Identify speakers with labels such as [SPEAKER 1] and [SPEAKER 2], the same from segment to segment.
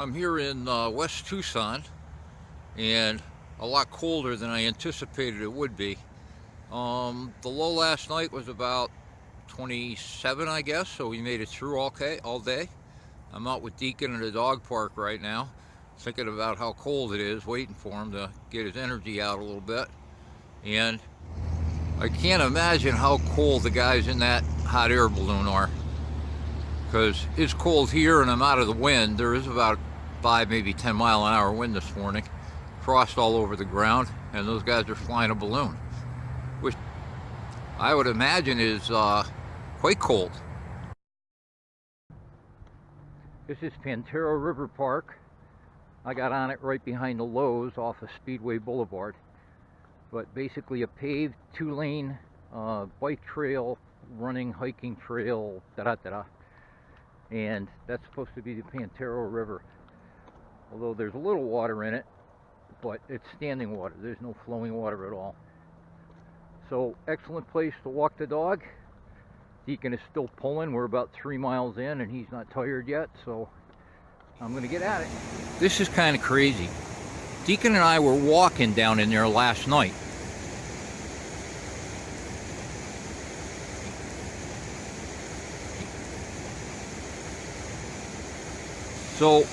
[SPEAKER 1] I'm here in West Tucson, and a lot colder than I anticipated it would be. The low last night was about 27, I guess, so we made it through all day. I'm out with Deacon in the dog park right now, thinking about how cold it is, waiting for him to get his energy out a little bit. And I can't imagine how cold the guys in that hot air balloon are, because it's cold here and I'm out of the wind. There is about 5, maybe 10 mile an hour wind this morning, frost all over the ground, and those guys are flying a balloon, which I would imagine is quite cold. This is Pantano River Park. I got on it right behind the Lowe's off of Speedway Boulevard. But basically a paved 2-lane bike trail, running, hiking trail, da-da-da-da. And that's supposed to be the Pantano River. Although there's a little water in it, but it's standing water. There's no flowing water at all. So, excellent place to walk the dog. Deacon is still pulling. We're about 3 miles in and he's not tired yet, so I'm gonna get at it. This is kind of crazy. Deacon and I were walking down in there last night. So,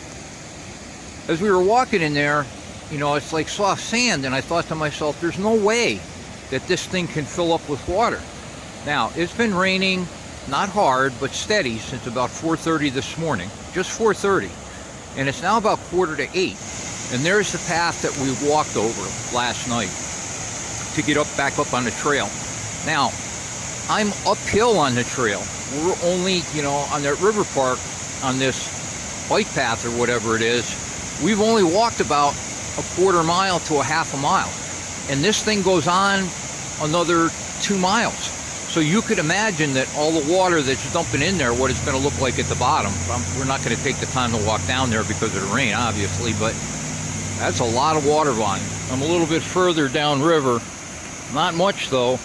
[SPEAKER 1] as we were walking in there, you know, it's like soft sand, and I thought to myself, there's no way that this thing can fill up with water. Now, it's been raining, not hard, but steady since about 4:30 this morning, just 4:30, and it's now about 7:45, and there's the path that we walked over last night to get back up on the trail. Now, I'm uphill on the trail. We're only, you know, on that river park, on this bike path or whatever it is, we've only walked about a 1/4 mile to a 1/2 mile, and this thing goes on another 2 miles. So you could imagine that all the water that's dumping in there, what it's going to look like at the bottom. We're not going to take the time to walk down there because of the rain, obviously, but that's a lot of water volume. I'm a little bit further downriver, not much though,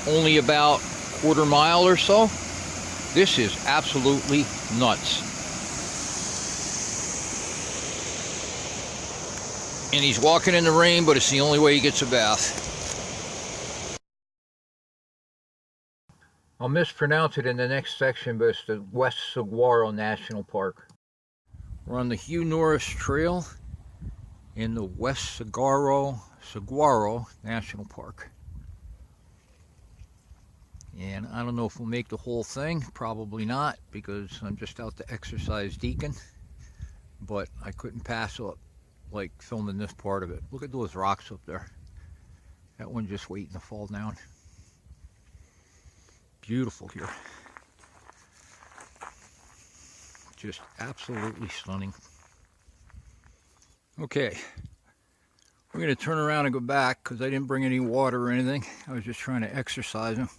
[SPEAKER 1] only about 1/4 mile or so. This is absolutely nuts. And he's walking in the rain, but it's the only way he gets a bath. I'll mispronounce it in the next section, but it's the West Suguaro National Park. We're on the Hugh Norris Trail in the West Suguaro National Park. And I don't know if we'll make the whole thing, probably not, because I'm just out to exercise Deacon. But I couldn't pass up like filming this part of it. Look at those rocks up there. That one just waiting to fall down. Beautiful here. Just absolutely stunning. Okay, we're going to turn around and go back because I didn't bring any water or anything. I was just trying to exercise them.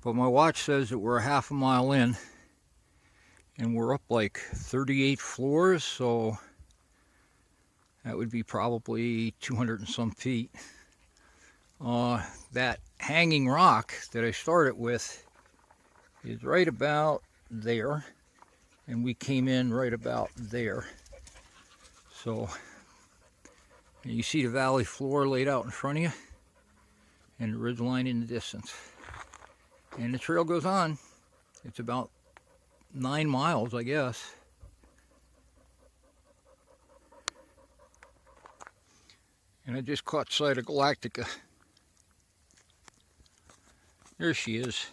[SPEAKER 1] But my watch says that we're a 1/2 mile in and we're up like 38 floors, so that would be probably 200 and some feet. That hanging rock that I started with is right about there, and we came in right about there. So you see the valley floor laid out in front of you and the ridge line in the distance. And the trail goes on. It's about 9 miles, I guess. And I just caught sight of Galactica. There she is.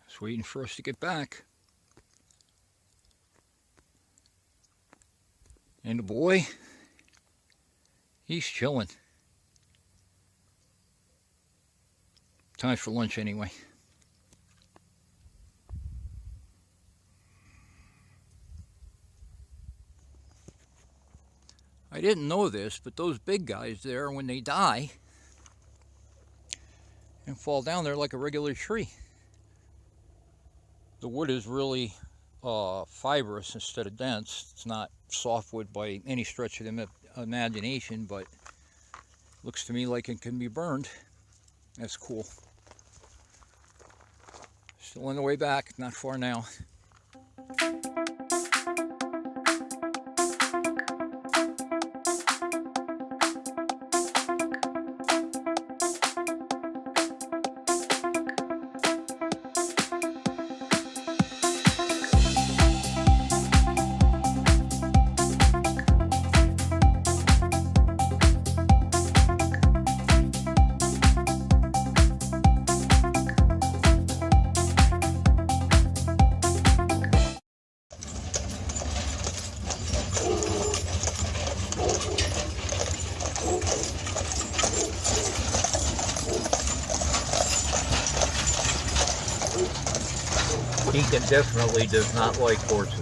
[SPEAKER 1] Just waiting for us to get back. And the boy, he's chilling. Time for lunch anyway. I didn't know this, but those big guys there, when they die and fall down, they're like a regular tree. The wood is really fibrous instead of dense. It's not softwood by any stretch of the imagination, but looks to me like it can be burned. That's cool. Still on the way back, not far now. Deacon definitely does not like horses.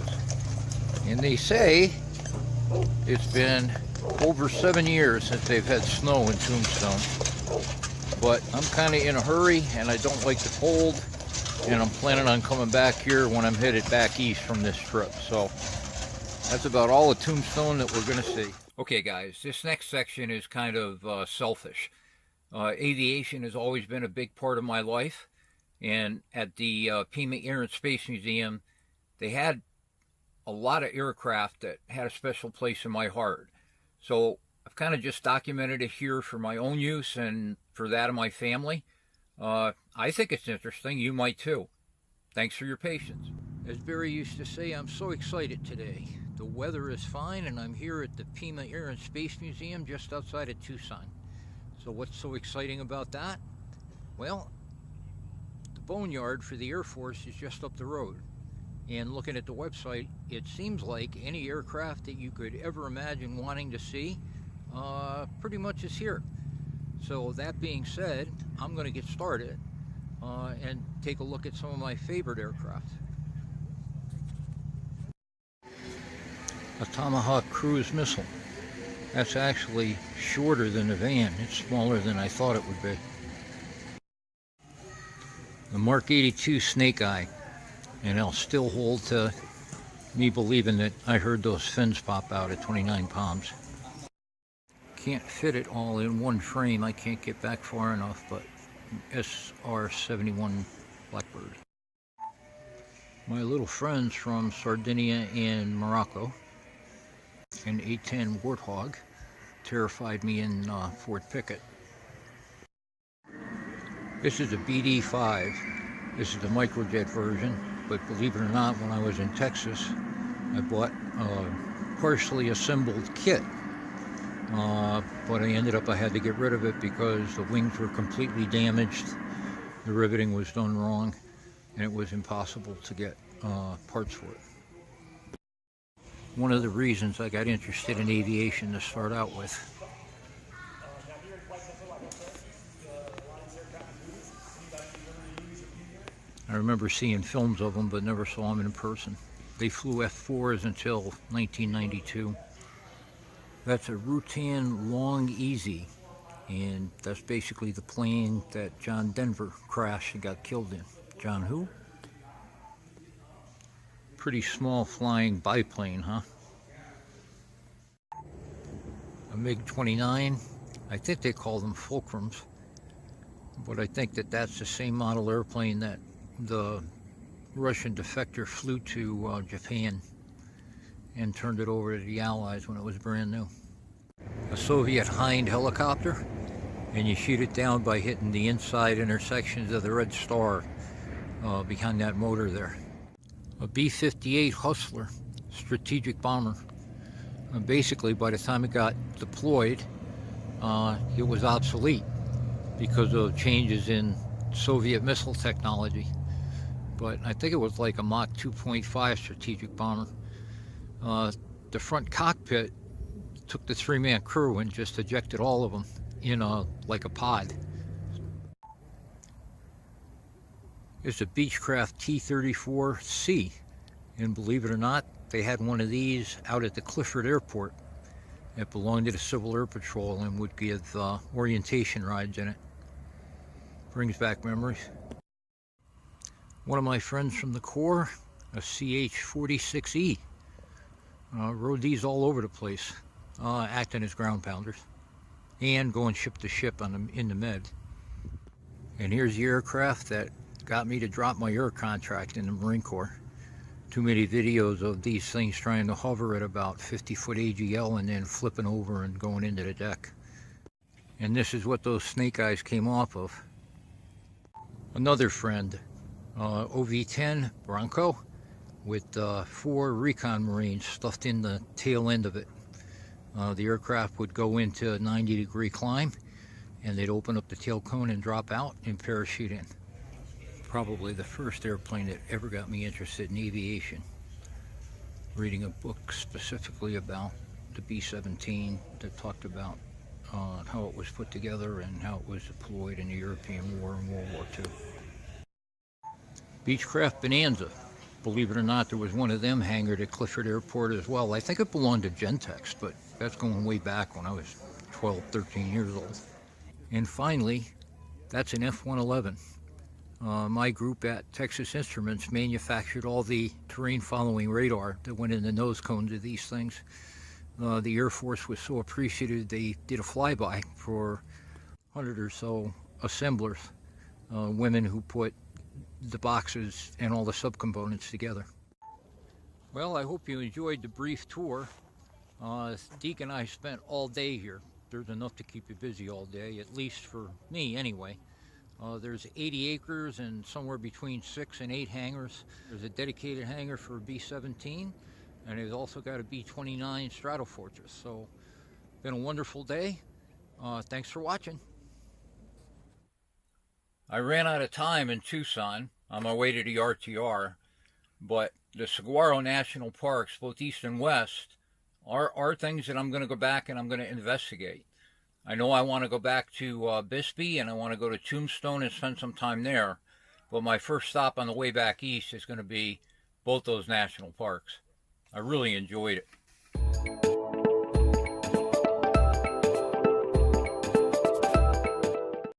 [SPEAKER 1] And they say it's been over 7 years since they've had snow in Tombstone. But I'm kind of in a hurry and I don't like the cold. And I'm planning on coming back here when I'm headed back east from this trip. So that's about all of Tombstone that we're going to see. Okay guys, this next section is kind of selfish. Aviation has always been a big part of my life. And at the Pima Air Space Museum, they had a lot of aircraft that had a special place in my heart. So I've kind of just documented it here for my own use and for that of my family. I think it's interesting. You might too. Thanks for your patience. As Barry used to say, I'm so excited today. The weather is fine and I'm here at the Pima Air and Space Museum just outside of Tucson. So what's so exciting about that? Well, boneyard for the Air Force is just up the road, and looking at the website, it seems like any aircraft that you could ever imagine wanting to see pretty much is here. So that being said, I'm going to get started and take a look at some of my favorite aircraft. A Tomahawk cruise missile. That's actually shorter than the van. It's smaller than I thought it would be. The Mark 82 Snake Eye, and I'll still hold to me believing that I heard those fins pop out at 29 pounds. Can't fit it all in one frame. I can't get back far enough, but SR-71 Blackbird. My little friends from Sardinia and Morocco, an A-10 Warthog, terrified me in Fort Pickett. This is a BD-5. This is the microjet version, but believe it or not, when I was in Texas, I bought a partially assembled kit. But I had to get rid of it because the wings were completely damaged, the riveting was done wrong, and it was impossible to get parts for it. One of the reasons I got interested in aviation to start out with. I remember seeing films of them, but never saw them in person. They flew F-4s until 1992. That's a Rutan Long Easy, and that's basically the plane that John Denver crashed and got killed in. John who? Pretty small flying biplane, huh? A MiG-29. I think they call them Fulcrums, but I think that that's the same model airplane that the Russian defector flew to Japan and turned it over to the Allies when it was brand new. A Soviet Hind helicopter, and you shoot it down by hitting the inside intersections of the Red Star behind that motor there. A B-58 Hustler strategic bomber. Basically, by the time it got deployed, it was obsolete because of changes in Soviet missile technology. But I think it was like a Mach 2.5 strategic bomber. The front cockpit took the three-man crew and just ejected all of them in like a pod. It's a Beechcraft T-34C, and believe it or not, they had one of these out at the Clifford Airport. It belonged to the Civil Air Patrol and would give orientation rides in it. Brings back memories. One of my friends from the Corps, a CH-46E, rode these all over the place, acting as ground pounders and going ship to ship in the Med. And here's the aircraft that got me to drop my air contract in the Marine Corps. Too many videos of these things trying to hover at about 50-foot AGL and then flipping over and going into the deck. And this is what those snake eyes came off of. Another friend, OV-10 Bronco with 4 recon Marines stuffed in the tail end of it. The aircraft would go into a 90-degree climb, and they'd open up the tail cone and drop out and parachute in. Probably the first airplane that ever got me interested in aviation. Reading a book specifically about the B-17 that talked about how it was put together and how it was deployed in the European War and World War II. Beechcraft Bonanza. Believe it or not, there was one of them hangared at Clifford Airport as well. I think it belonged to Gentex, but that's going way back when I was 12, 13 years old. And finally, that's an F-111. My group at Texas Instruments manufactured all the terrain-following radar that went in the nose cones of these things. The Air Force was so appreciative they did a flyby for 100 or so assemblers, women who put the boxes and all the subcomponents together. Well, I hope you enjoyed the brief tour. Deacon and I spent all day here. There's enough to keep you busy all day, at least for me anyway. There's 80 acres and somewhere between 6 and 8 hangars. There's a dedicated hangar for a B-17, and they've also got a B-29 Stratofortress. So, been a wonderful day. Thanks for watching. I ran out of time in Tucson on my way to the RTR, but the Suguaro National Parks, both east and west, are things that I'm going to go back and I'm going to investigate. I know I want to go back to Bisbee, and I want to go to Tombstone and spend some time there. But my first stop on the way back east is going to be both those national parks. I really enjoyed it.